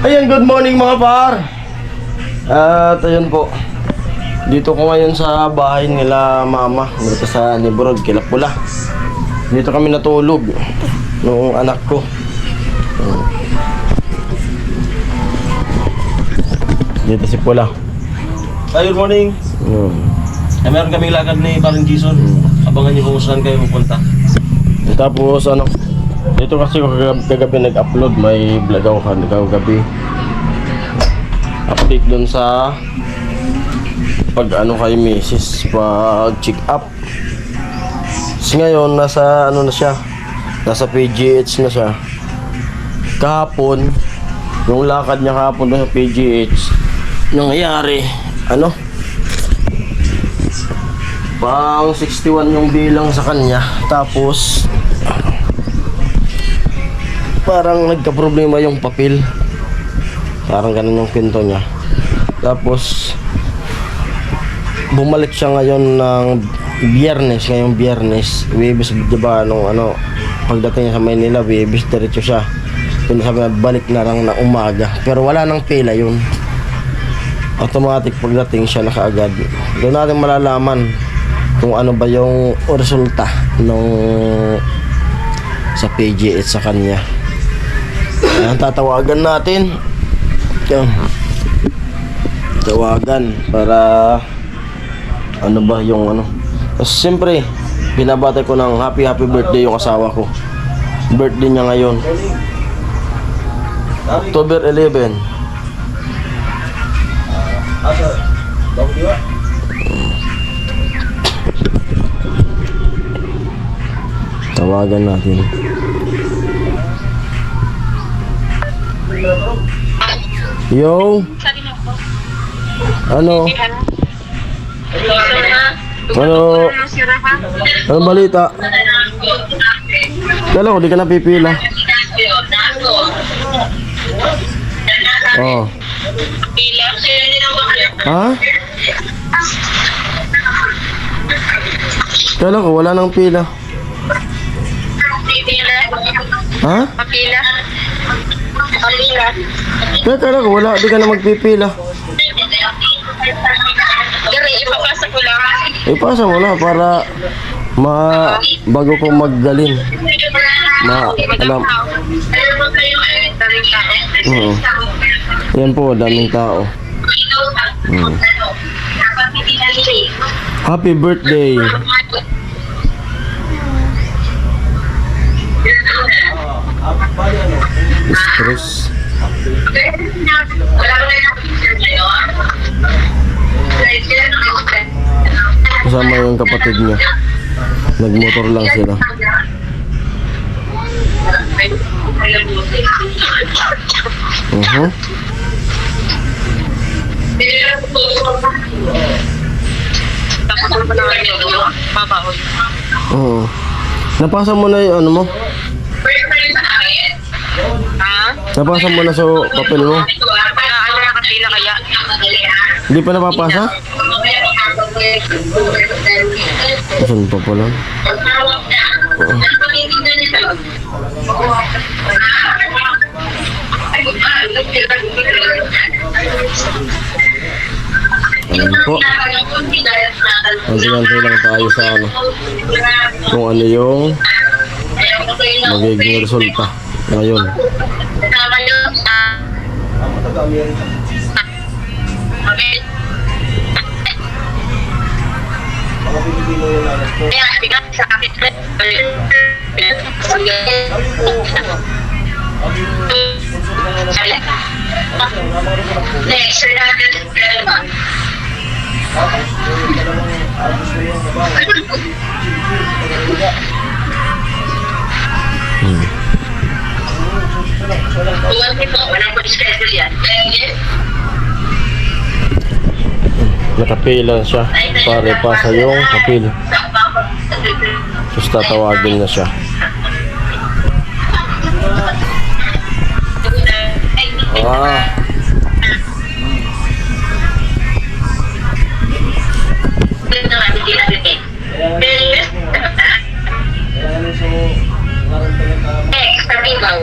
Ayan, good morning mga par. At ayun po, dito ko ngayon sa bahay nila mama, dito sa Niborog, Kilapula. Dito kami natulog nung anak ko. Dito si Pula. Ay, good morning. Meron kaming lakad ni Paring Jason. Abangan niyo kung saan kayo pupunta. Tapos ano, dito kasi kagabi nag-upload, may vlog ako kagabi. Update dun sa pag ano kay Mrs. pag check up. Kasi ngayon nasa ano na siya, nasa PGH na siya. Kahapon, yung lakad niya kahapon sa PGH, nangyayari ano, pang 61 yung bilang sa kanya. Tapos parang nagka-problema yung papel, parang ganun yung pinto niya. Tapos bumalik siya ngayon ng Biyernes, ngayong Biyernes. Webes, diba, nung ano, pagdating niya sa Maynila, Webes, diretso siya. Sabi, balik na lang na umaga. Pero wala nang pila yun. Automatic pagdating siya na kaagad. Doon natin malalaman kung ano ba yung resulta nung sa PGH sa kanya. Ayan, tatawagan natin. Ayan. Tawagan para ano ba yung ano. Tapos siyempre binabatay ko ng happy birthday yung asawa ko. Birthday niya ngayon, October 11. Tawagan natin. Yo. Ano? Ano? Anong balita? Kala ko di ka napipila. Oh. Ha? Kala ko wala nang pila. Ha? Papila. Papila. Kala ko wala, di ka na magpipila. Dari, ipapasa ko lang. Ipasa mo na para bago ko magdalin. Alam. Yan po, daming tao. Happy birthday. Stress. Kasama yung kapatid niya. Nagmotor lang sila. Napasa mo na yung ano mo? Ha? Napasa mo na sa papel mo? Ano na kapila kaya? Hindi pa napapasa? Saan pa pala? Alam po. Antay-antay lang tayo sa ano, kung ano yung magiging resulta ngayon. Nakapila siya para ipasa yung papel. Tapos tatawagin na siya. Extra bingo.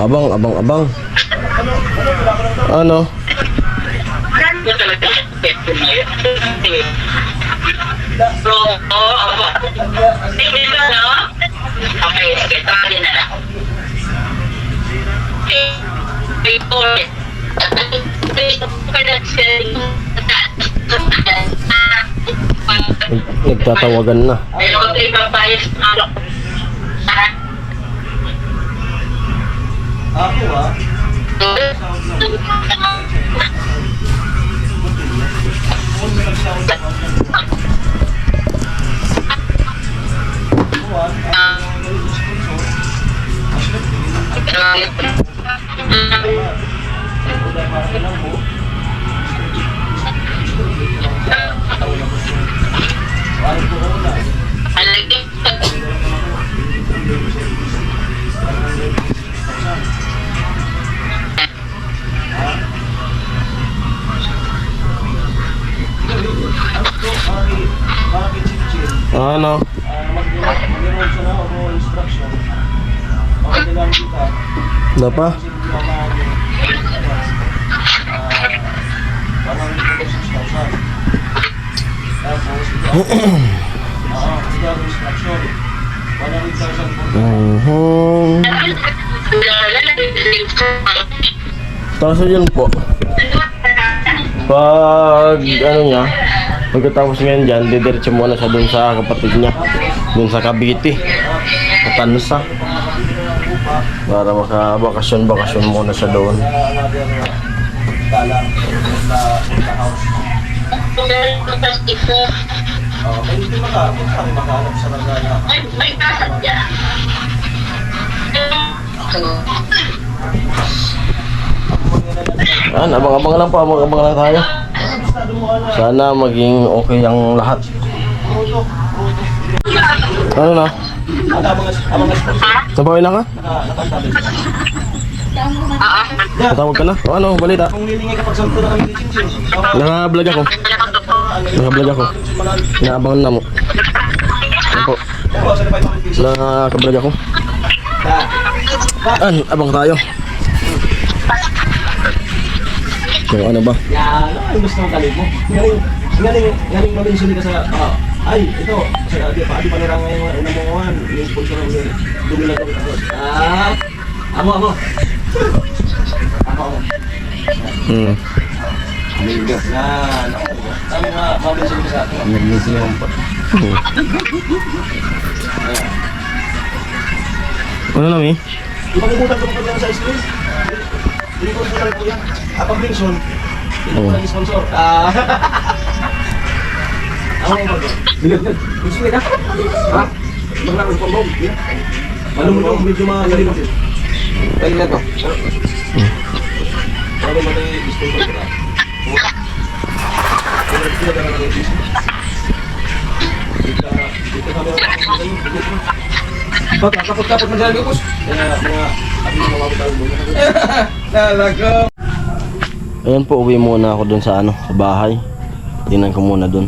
Abang. Ano? Okay, sige, tawagin na lang. Nagtatawagan na. Pero kung ibang bias, Ako ah. Ano? Mag-enroll siya na ako instruction. Pakailan kita. Wala pa? Parang 6,000. Tapos, ito ang instruction. 100,000 po. Tapos yun po. Pag ano niya, pagkatapos ngayon dyan, didiretso muna siya dun sa kapatid niya, dun sa Cavite, sa Tansa, para makabakasyon muna siya doon. May hindi makahanap sa Lagana. May kasat niya. Abang-abang lang po, abang-abang lang tayo. Sana maging okay ang lahat. Ano na? Sabay na ka? Natawag ka na? O ano, balita? Kung nilingay kapag sampo na kami ni Chinchin. Naka-vlog ako. Naabangan na mo. Ano po? Naka-vlog ako. Abang tayo. Kung ano ba? Yan, ang gusto ng kalib mo. Galing maminsuli ka sa, ay, ito, di pa nirang ngayon unamuhan, yung sponsor ng dumi lang kami ako. Amo. Hmm. Yan, tama nga, maminsuli ka sa akin. Nag-missing ako pa. Ano na, Mi? Ipagubutan ko pa lang sa screen. Hindi ko butan ko yan. Pag Vincent, hindi ko lagi sponsor. Ako mo ba? Bilag. Gusto mo na? Ha? Maglalaro ko bomb. Malumulong medyo magaling. Kaya na to. Ano ba tayo sponsor ko na? Kapag magaling ko. Kaya mga abis na mabutang mo. Talaga. Ayan po, uwi muna ako dun sa sa bahay. Tingnan ko muna dun.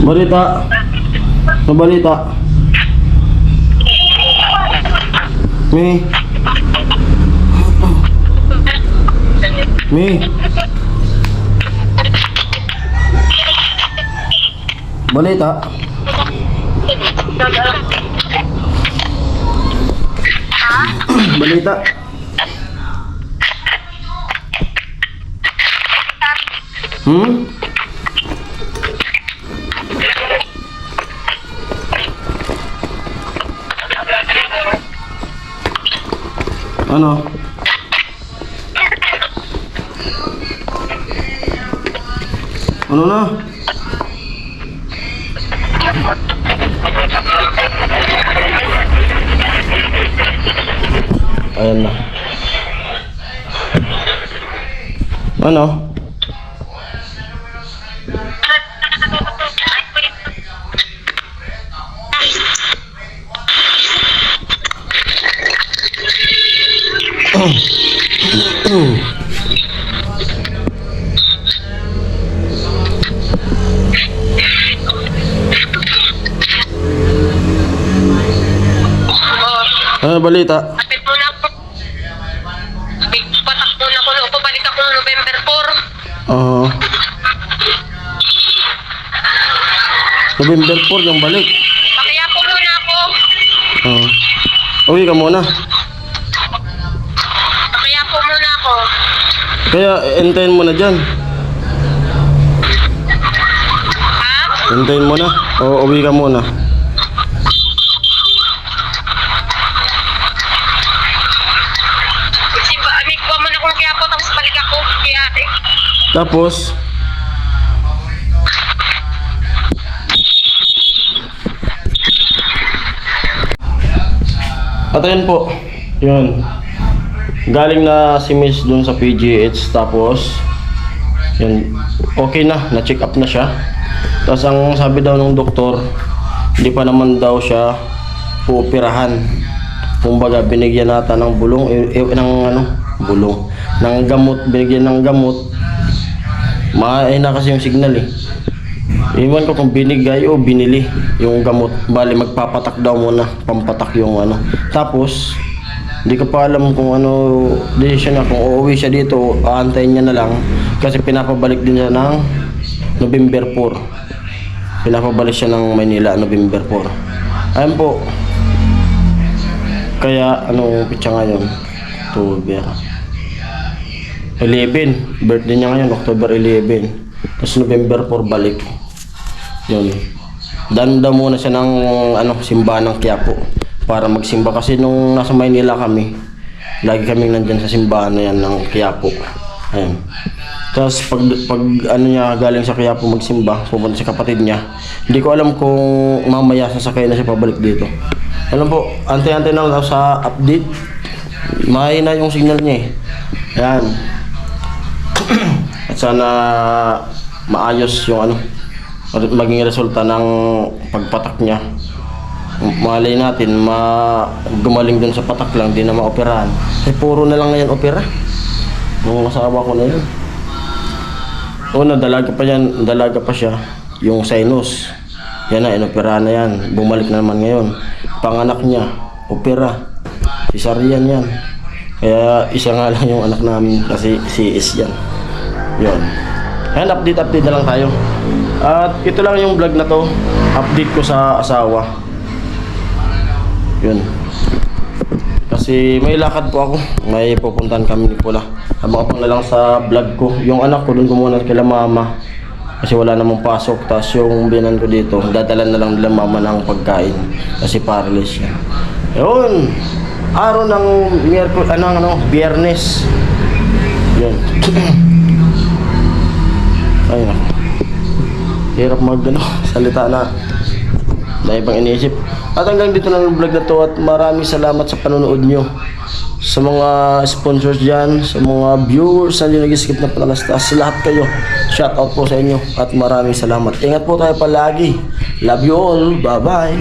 Balita. Balita. Mi. Balita. Balita. Ano? Ano na? Ayan na. Ano? Ano balita? Kapit muna ako. Patak muna ako. Pabalik ako noong November 4. Oo. November 4 yung balik. Pakaya po muna ako. Oo. Uwi ka muna. Pakaya po muna ako. Kaya entayin mo na dyan. Ha? Entayin mo na. O uwi ka muna. Simba, amig ko muna kung kaya po. Tapos balik ako. Kaya ate. Tapos, at ayun po, yun. Galing na si Miss dun sa PGH, tapos, yun, okay na, na-check up na siya. Tapos ang sabi daw ng doktor, hindi pa naman daw siya puoperahan. Kumbaga, binigyan nata ng bulong, ng ano, bulong, ng gamot, binigyan ng gamot. Mahina kasi yung signal eh. Iwan ko kung binigay o binili yung gamot. Bali magpapatak daw muna, pampatak yung ano. Tapos hindi ko pa alam kung ano decision na, kung uuwi siya dito, aantayin niya na lang kasi pinapabalik din siya ng November 4. Pinapabalik siya ng Maynila November 4. Ayun po. Kaya anong pitsa ngayon? October 11. Birthday niya ngayon, October 11. Tapos November 4 balik. Yun. Dan daw muna siya ng ano, simbahan ng Quiapo para magsimba kasi nung nasa Maynila kami, lagi kaming nandyan sa simbahan na yan ng Quiapo. Ayun. Tapos pag ano niya galing sa Quiapo magsimba, pupunta sa kapatid niya. Hindi ko alam kung mamaya sasakay na siya pabalik dito. Alam po, antay-antay na lang sa update. Mahina yung signal niya eh. Ayan. At sana maayos yung ano, maging resulta ng pagpatak niya. Malay natin gumaling dun sa patak lang, di na maoperahan. Eh puro na lang ngayon opera. Yung asawa ko na yun. Dalaga pa yan, dalaga pa siya. Yung sinus, yan na, inoperahan na yan. Bumalik na naman ngayon. Panganak niya, opera. Cesarean yan. Kaya isa nga lang yung anak namin kasi CS yan. Yun. Ayan, update na lang tayo. At ito lang yung vlog na to. Update ko sa asawa. Yun. Kasi may lakad po ako. May pupuntahan kami ni Pula. Habang ako na lang sa vlog ko. Yung anak ko, doon ko muna kila mama. Kasi wala namang pasok. Tapos yung binan ko dito, dadalan na lang nila mama ng pagkain. Kasi paralyzed siya. Yun. Araw ng Biyernes. Yun. Ay na. Hirap salita na ibang iniisip. At hanggang dito lang yung vlog na to at maraming salamat sa panonood nyo. Sa mga sponsors dyan, sa mga viewers na nag-skip na panalastas, lahat kayo, shout out po sa inyo at maraming salamat. Ingat po tayo palagi. Love you all. Bye bye.